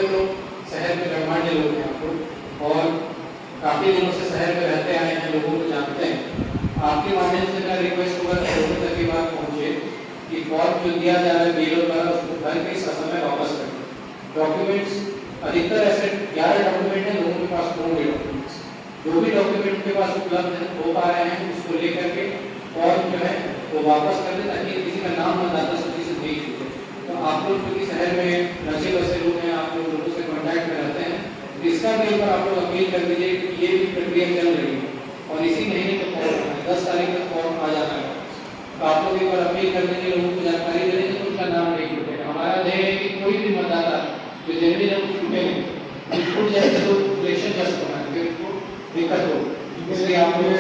सभी लोग शहर में गणमान्य लोग हैं आपको, और काफ़ी दिनों से शहर में रहते आए हैं, लोगों को जानते हैं। आपके माध्यम से मेरा रिक्वेस्ट होगा कि लोगों तक की बात पहुँचे कि फॉर्म जो दिया जा रहा है बीएलओ द्वारा उसको भर के समय वापस करें। डॉक्यूमेंट्स अधिकतर ऐसे 11 डॉक्यूमेंट हैं, लोगों के पास होंगे डॉक्यूमेंट्स, जो भी डॉक्यूमेंट के पास उपलब्ध हो पा रहे हैं उसको लेकर के फॉर्म जो है वो वापस कर दें, ताकि किसी का नाम मतदाता सूची से नहीं छूटे। तो आप लोग क्योंकि शहर में रचे बसे लोग हैं, आप लोगों से कॉन्टैक्ट में रहते हैं, तो इसका भी एक बार आप लोग अपील कर दीजिए कि ये भी प्रक्रिया चल रही है और इसी महीने में फॉर्म 10 तारीख तक फॉर्म आ जाता है। तो आप लोग एक बार अपील कर दीजिए, लोगों को जानकारी दे देंगे तो उनका नाम नहीं छूटेगा। हमारा ध्येय है कि कोई भी मतदाता जो जनवरी जब छूटे छूट जाए तो इलेक्शन जस्ट होना है, फिर दिक्कत हो, इसलिए आप लोग